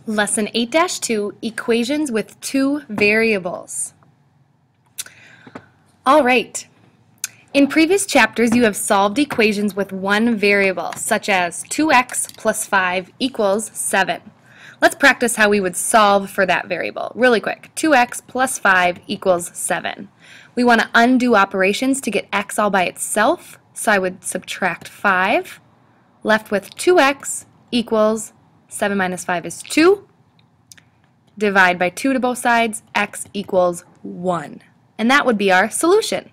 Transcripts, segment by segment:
Lesson 8-2, Equations with Two Variables. All right. In previous chapters, you have solved equations with one variable, such as 2x plus 5 equals 7. Let's practice how we would solve for that variable really quick. 2x plus 5 equals 7. We want to undo operations to get x all by itself, so I would subtract 5, left with 2x equals 7 minus 5 is 2. Divide by 2 to both sides, x equals 1. And that would be our solution.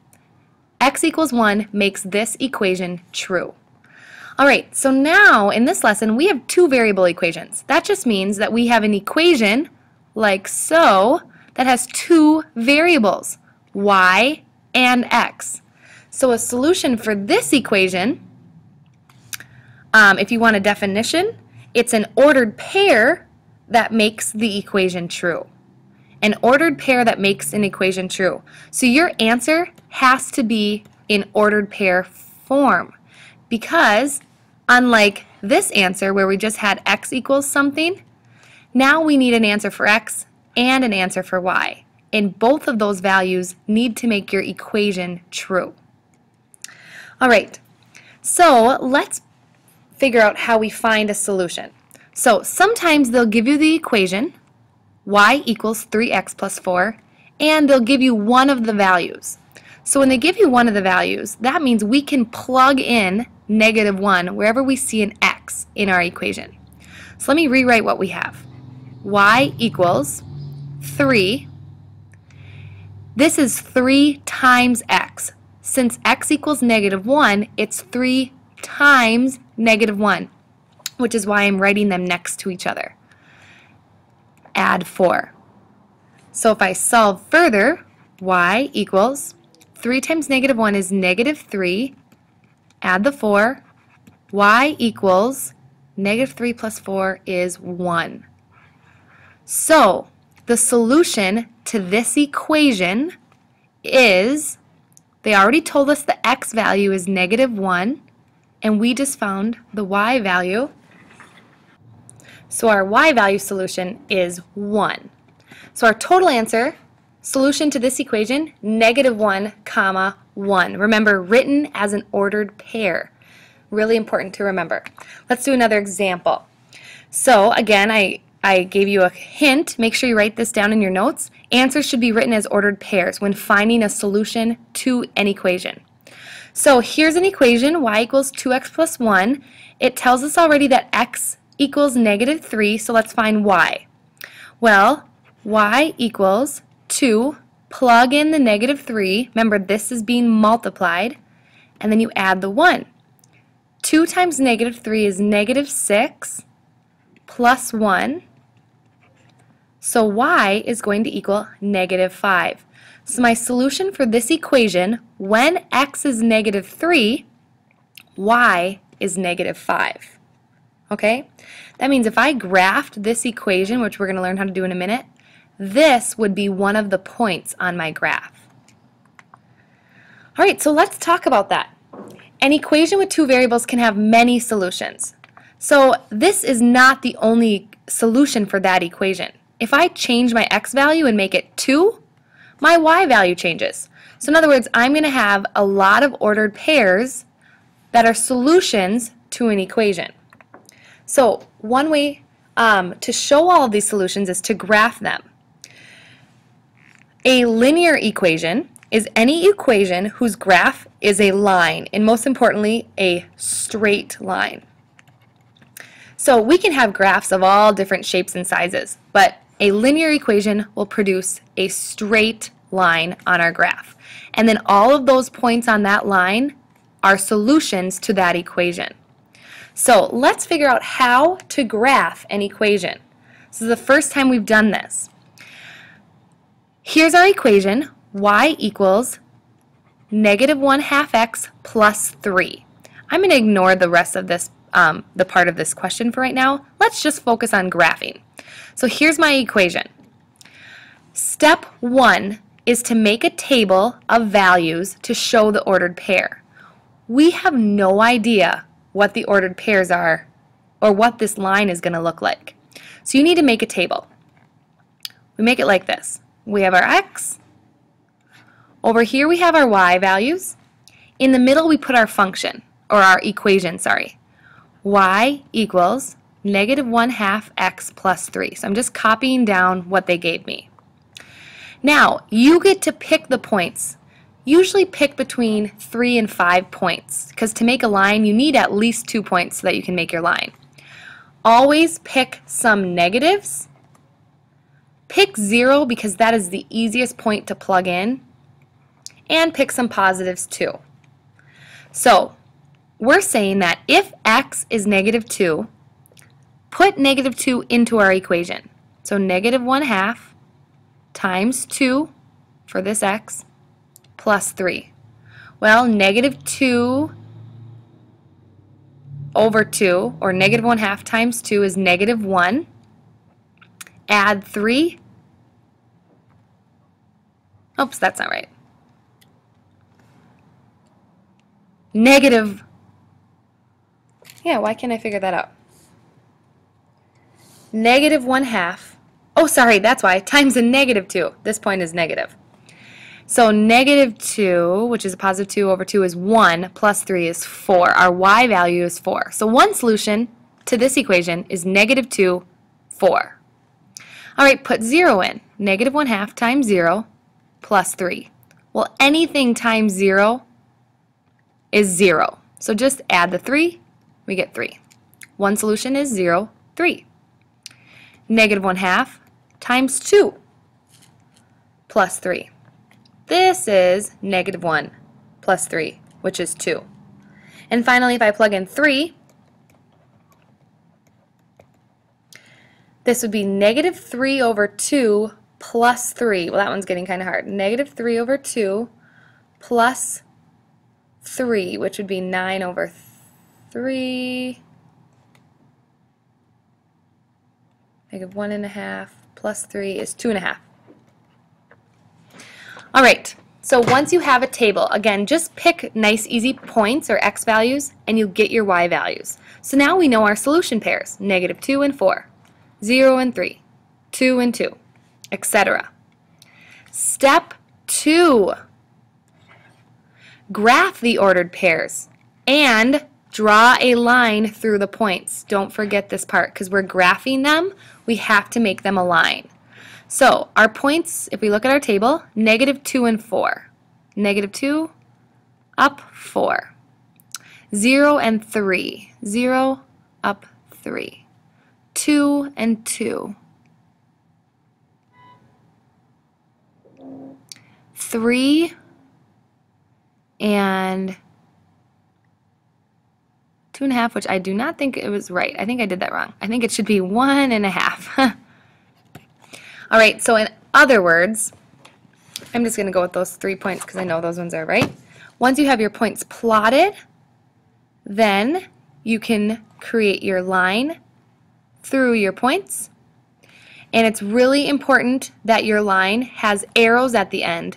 X equals 1 makes this equation true. Alright, so now in this lesson we have two variable equations. That just means that we have an equation, like so, that has two variables, y and x. So a solution for this equation, if you want a definition, it's an ordered pair that makes the equation true. An ordered pair that makes an equation true. So your answer has to be in ordered pair form, because unlike this answer where we just had x equals something, now we need an answer for x and an answer for y. And both of those values need to make your equation true. Alright, so let's figure out how we find a solution. So sometimes they'll give you the equation, y equals 3x plus 4, and they'll give you one of the values. So when they give you one of the values, that means we can plug in -1 wherever we see an x in our equation. So let me rewrite what we have. Y equals 3. This is 3 times x. Since x equals -1, it's 3 times -1, which is why I'm writing them next to each other. Add 4. So if I solve further, y equals 3 times -1 is -3. Add the 4. Y equals -3 plus 4 is 1. So the solution to this equation is, they already told us the x value is -1, and we just found the y value. So our y value solution is 1. So our total answer, solution to this equation, -1, 1. Remember, written as an ordered pair. Really important to remember. Let's do another example. So again, I gave you a hint. Make sure you write this down in your notes. Answers should be written as ordered pairs when finding a solution to an equation. So here's an equation, y equals 2x plus 1. It tells us already that x equals -3, so let's find y. Well, y equals 2, plug in the -3, remember this is being multiplied, and then you add the 1. 2 times -3 is -6 plus 1, so y is going to equal -5. So my solution for this equation, when x is -3, y is -5. Okay? That means if I graphed this equation, which we're going to learn how to do in a minute, this would be one of the points on my graph. Alright, so let's talk about that. An equation with two variables can have many solutions. So this is not the only solution for that equation. If I change my x value and make it 2, my y value changes. So in other words, I'm going to have a lot of ordered pairs that are solutions to an equation. So one way to show all of these solutions is to graph them. A linear equation is any equation whose graph is a line, and most importantly, a straight line. So we can have graphs of all different shapes and sizes, but a linear equation will produce a straight line on our graph. And then all of those points on that line are solutions to that equation. So let's figure out how to graph an equation. This is the first time we've done this. Here's our equation, y equals -1/2 x plus 3. I'm going to ignore the rest of this, the part of this question for right now. Let's just focus on graphing. So here's my equation. Step 1 is to make a table of values to show the ordered pair. We have no idea what the ordered pairs are or what this line is going to look like. So you need to make a table. We make it like this. We have our x. Over here we have our y values. In the middle we put our function, or our equation, sorry. Y equals -1/2 x plus 3. So I'm just copying down what they gave me. Now, you get to pick the points. Usually pick between 3 and 5 points, because to make a line you need at least 2 points so that you can make your line. Always pick some negatives. Pick 0 because that is the easiest point to plug in, and pick some positives too. So we're saying that if x is -2, put -2 into our equation. So -1/2 times 2 for this x plus 3. Well, -2 over 2, or -1/2 times 2 is -1. Add 3. Oops, that's not right. Yeah, why can't I figure that out? -1/2. Oh, sorry, that's why. Times a -2. This point is negative. So -2, which is a positive 2 over 2, is 1, plus 3 is 4. Our y value is 4. So one solution to this equation is -2, 4. All right, put 0 in. -1/2 times 0 plus 3. Well, anything times 0 is 0. So just add the 3, we get 3. One solution is 0, 3. -1/2 times 2 plus 3. This is -1 plus 3, which is 2. And finally, if I plug in 3, this would be -3 over 2 plus 3. Well, that one's getting kind of hard. -3 over 2 plus 3, which would be 9 over 3. -1.5 plus 3 is 2.5. All right, so once you have a table, again, just pick nice easy points or x values and you'll get your y values. So now we know our solution pairs, -2 and 4, 0 and 3, 2 and 2, etc. Step 2, graph the ordered pairs and draw a line through the points. Don't forget this part, because we're graphing them, we have to make them a line. So our points, if we look at our table, -2 and 4. -2, up 4. 0 and 3. 0, up 3. 2 and 2. 3 and 2.5, which I do not think it was right. I think I did that wrong. I think it should be 1.5. All right, so in other words, I'm just going to go with those 3 points because I know those ones are right. Once you have your points plotted, then you can create your line through your points. And it's really important that your line has arrows at the end,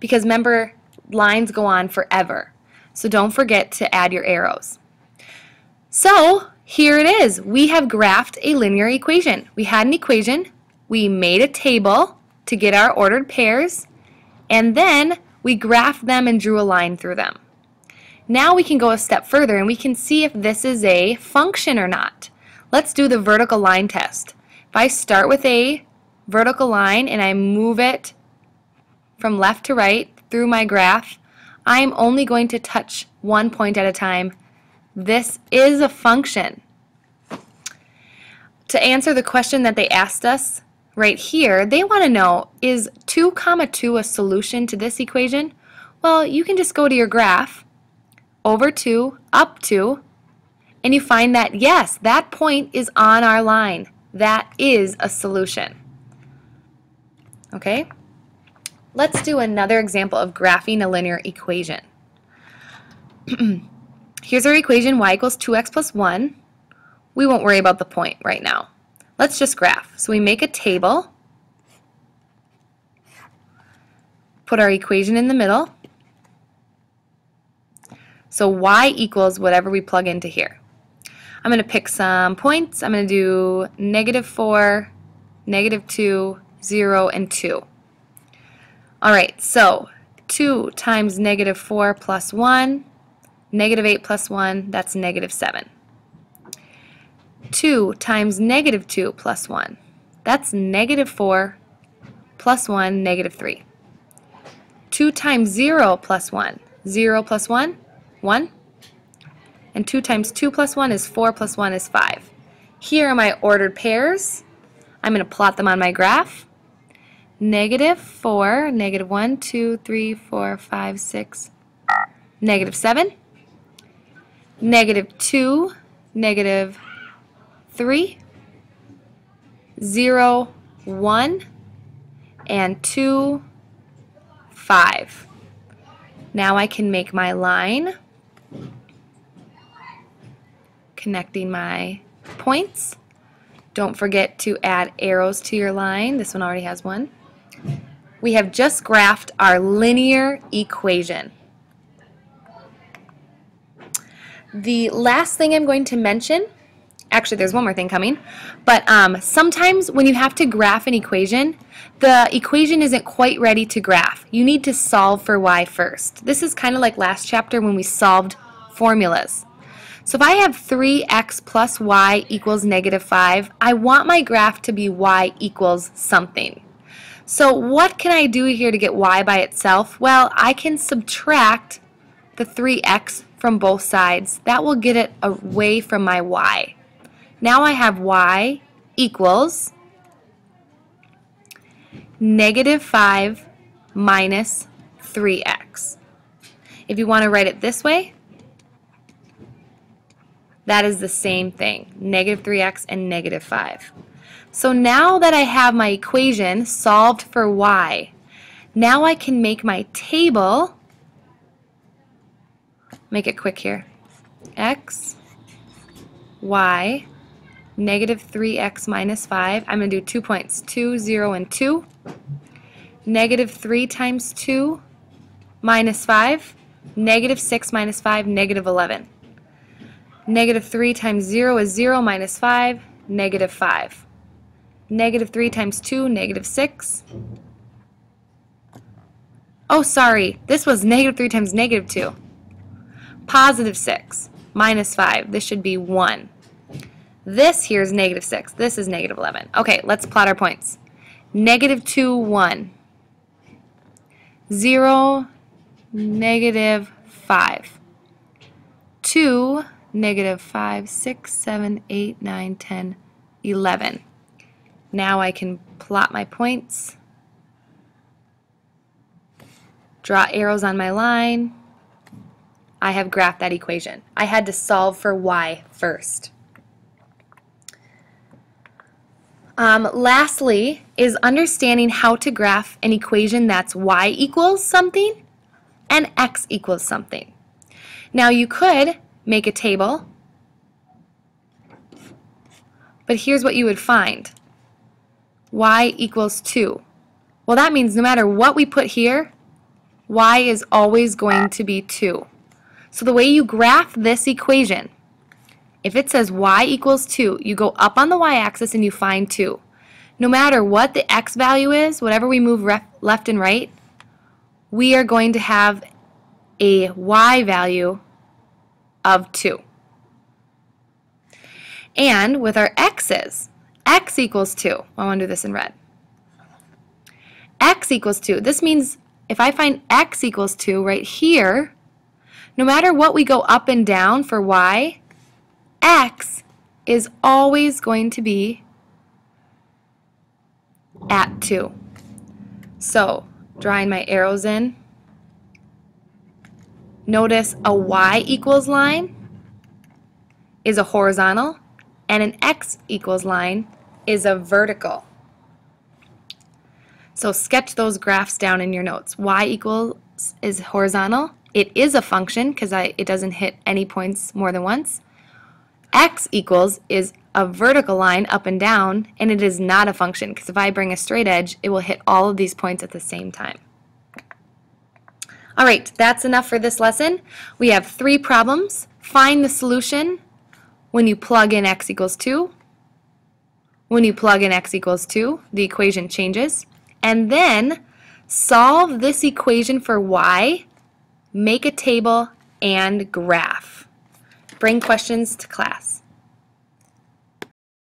because remember, lines go on forever. So don't forget to add your arrows. So here it is. We have graphed a linear equation. We had an equation, we made a table to get our ordered pairs, and then we graphed them and drew a line through them. Now we can go a step further and we can see if this is a function or not. Let's do the vertical line test. If I start with a vertical line and I move it from left to right through my graph, I'm only going to touch one point at a time. This is a function. To answer the question that they asked us right here, they want to know, is 2, 2 a solution to this equation? Well, you can just go to your graph, over 2, up 2, and you find that, yes, that point is on our line. That is a solution. Okay? Let's do another example of graphing a linear equation. Here's our equation, y equals 2x plus 1. We won't worry about the point right now. Let's just graph. So we make a table, put our equation in the middle. So y equals whatever we plug into here. I'm going to pick some points. I'm going to do -4, -2, 0, and 2. Alright, so 2 times -4 plus 1, -8 plus 1, that's -7. 2 times -2 plus 1, that's -4 plus 1, -3. 2 times 0 plus 1, 0 plus 1, 1. And 2 times 2 plus 1 is 4 plus 1 is 5. Here are my ordered pairs. I'm going to plot them on my graph. -4, -1, 2, 3, 4, 5, 6, -7, -2, -3, 0, 1, and 2, 5. Now I can make my line, connecting my points. Don't forget to add arrows to your line. This one already has one. We have just graphed our linear equation. The last thing I'm going to mention, actually there's one more thing coming, but sometimes when you have to graph an equation, the equation isn't quite ready to graph. You need to solve for y first. This is kind of like last chapter when we solved formulas. So if I have 3x plus y equals -5, I want my graph to be y equals something. So what can I do here to get y by itself? Well, I can subtract the 3x from both sides. That will get it away from my y. Now I have y equals -5 minus 3x. If you want to write it this way, that is the same thing, -3x and -5. So now that I have my equation solved for y, now I can make my table, make it quick here, x, y, -3x minus 5. I'm going to do 2 points, 2, 0, and 2. -3 times 2 minus 5, -6 minus 5, -11. -3 times 0 is 0 minus 5, -5. -3 times 2, -6. Oh, sorry, this was -3 times -2. +6 minus 5, this should be 1. This here is -6, this is -11. Okay, let's plot our points. -2, 1. 0, -5. 2, -5, 6, 7, 8, 9, 10, 11. Now I can plot my points, draw arrows on my line. I have graphed that equation. I had to solve for y first. Lastly is understanding how to graph an equation that's y equals something and x equals something. Now you could make a table, but here's what you would find. Y equals 2. Well, that means no matter what we put here, y is always going to be 2. So the way you graph this equation, if it says y equals 2, you go up on the y-axis and you find 2. No matter what the x value is, whatever we move left and right, we are going to have a y value of 2. And with our x's, x equals 2. I want to do this in red. X equals 2. This means if I find x equals 2 right here, no matter what we go up and down for y, x is always going to be at 2. So, drawing my arrows in, notice a y equals line is a horizontal and an x equals line is a vertical. So sketch those graphs down in your notes. Y equals is horizontal. It is a function because it doesn't hit any points more than once. X equals is a vertical line up and down, and it is not a function because if I bring a straight edge, it will hit all of these points at the same time. Alright, that's enough for this lesson. We have 3 problems. Find the solution when you plug in x equals 2. When you plug in x equals 2, the equation changes. And then solve this equation for y, make a table, and graph. Bring questions to class.